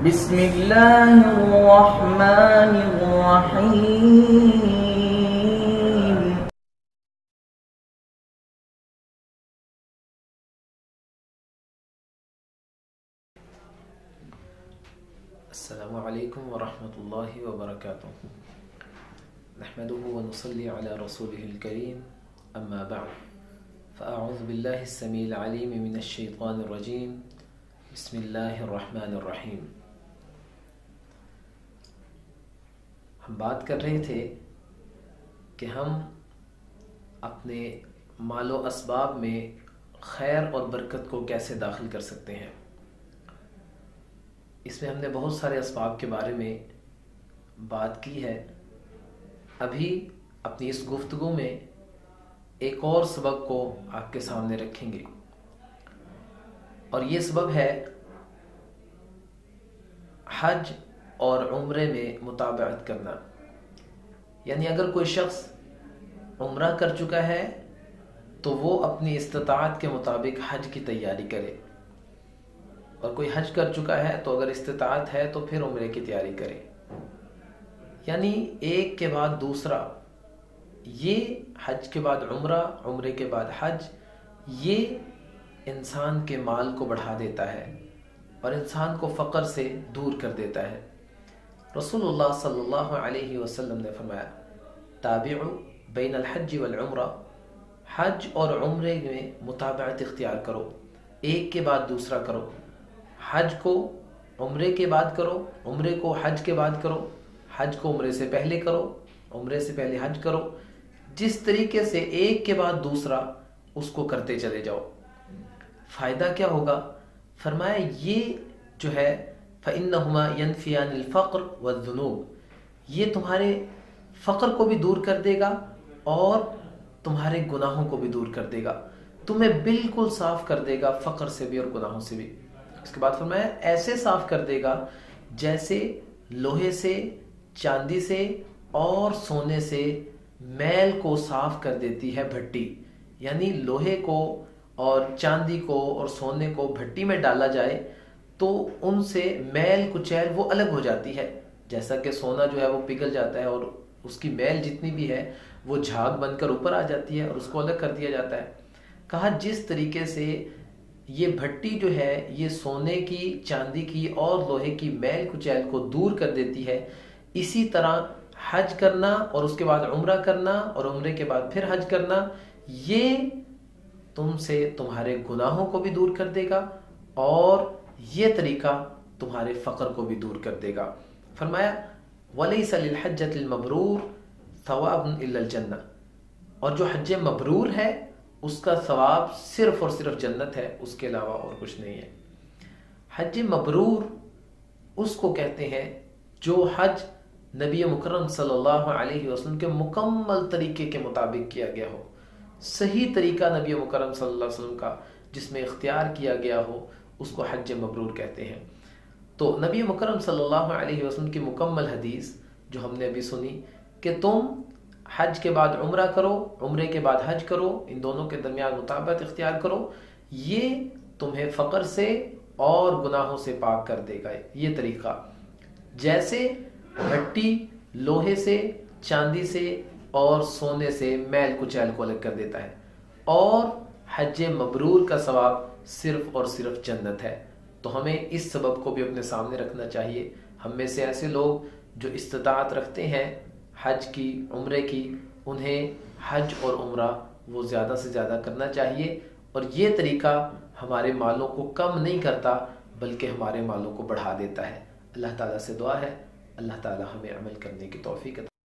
بسم اللہ الرحمن الرحیم۔ السلام علیکم ورحمۃ اللہ وبرکاتہ۔ نحمده ونصلي على رسوله الكريم، اما بعد فاعوذ باللہ السمیع العلیم من الشیطان الرجیم، بسم اللہ الرحمن الرحیم۔ ہم بات کر رہے تھے کہ ہم اپنے مال و اسباب میں خیر اور برکت کو کیسے داخل کر سکتے ہیں۔ اس میں ہم نے بہت سارے اسباب کے بارے میں بات کی ہے۔ ابھی اپنی اس گفتگو میں ایک اور سبب کو آپ کے سامنے رکھیں گے، اور یہ سبب ہے حج اور عمرے میں متابعت کرنا۔ یعنی اگر کوئی شخص عمرہ کر چکا ہے تو وہ اپنی استطاعت کے مطابق حج کی تیاری کرے، اور کوئی حج کر چکا ہے تو اگر استطاعت ہے تو پھر عمرے کی تیاری کرے۔ یعنی ایک کے بعد دوسرا، یہ حج کے بعد عمرہ، عمرے کے بعد حج، یہ انسان کے مال کو بڑھا دیتا ہے اور انسان کو فقر سے دور کر دیتا ہے۔ رسول اللہ صلی اللہ علیہ وسلم نے فرمایا، تابعوا بین الحج والعمرہ، حج اور عمرے میں متابعت اختیار کرو، ایک کے بعد دوسرا کرو۔ حج کو عمرے کے بعد کرو، عمرے کو حج کے بعد کرو، حج کو عمرے سے پہلے کرو، عمرے سے پہلے حج کرو۔ جس طریقے سے ایک کے بعد دوسرا اس کو کرتے چلے جاؤ۔ فائدہ کیا ہوگا؟ فرمایا یہ جو ہے فَإِنَّهُمَا يَنْفِيَانِ الْفَقْرَ وَالذُّنُوبَ، یہ تمہارے فقر کو بھی دور کر دے گا اور تمہارے گناہوں کو بھی دور کر دے گا، تمہیں بالکل صاف کر دے گا فقر سے بھی اور گناہوں سے بھی۔ اس کے بعد فرمایا ایسے صاف کر دے گا جیسے لوہے سے، چاندی سے اور سونے سے میل کو صاف کر دیتی ہے بھٹی۔ یعنی لوہے کو اور چاندی کو اور سونے کو بھٹی میں ڈالا جائے تو ان سے میل کچیل وہ الگ ہو جاتی ہے، جیسا کہ سونا جو ہے وہ پگھل جاتا ہے اور اس کی میل جتنی بھی ہے وہ جھاگ بن کر اوپر آ جاتی ہے اور اس کو الگ کر دیا جاتا ہے۔ کہا جس طریقے سے یہ بھٹی جو ہے یہ سونے کی، چاندی کی اور لوہے کی میل کچیل کو دور کر دیتی ہے، اسی طرح حج کرنا اور اس کے بعد عمرہ کرنا اور عمرے کے بعد پھر حج کرنا، یہ تم سے تمہارے گناہوں کو بھی دور کر دے گا اور یہ طریقہ تمہارے فقر کو بھی دور کر دے گا۔ فرمایا وَلَيْسَ لِلْحَجَّةِ الْمَبْرُورِ ثَوَابٌ إِلَّا الْجَنَّةِ، اور جو حج مبرور ہے اس کا ثواب صرف اور صرف جنت ہے، اس کے علاوہ اور کچھ نہیں ہے۔ حج مبرور اس کو کہتے ہیں جو حج نبی مکرم صلی اللہ علیہ وسلم کے مکمل طریقے کے مطابق کیا گیا ہو، صحیح طریقہ نبی مکرم صلی اللہ علیہ وسلم کا جس میں اختیار کیا گیا ہو، اس کو حج مبرور کہتے ہیں۔ تو نبی مکرم صلی اللہ علیہ وسلم کی مکمل حدیث جو ہم نے ابھی سنی کہ تم حج کے بعد عمرہ کرو، عمرے کے بعد حج کرو، ان دونوں کے درمیان مطابقت اختیار کرو، یہ تمہیں فقر سے اور گناہوں سے پاک کر دے گا۔ یہ طریقہ جیسے بھٹی لوہے سے، چاندی سے اور سونے سے میل کچیل کو الگ کر دیتا ہے، اور حج مبرور کا ثواب صرف اور صرف جنت ہے۔ تو ہمیں اس سبب کو بھی اپنے سامنے رکھنا چاہیے۔ ہم میں سے ایسے لوگ جو استطاعت رکھتے ہیں حج کی، عمرے کی، انہیں حج اور عمرہ وہ زیادہ سے زیادہ کرنا چاہیے، اور یہ طریقہ ہمارے مالوں کو کم نہیں کرتا بلکہ ہمارے مالوں کو بڑھا دیتا ہے۔ اللہ تعالیٰ سے دعا ہے اللہ تعالیٰ ہمیں عمل کرنے کی توفیق عطا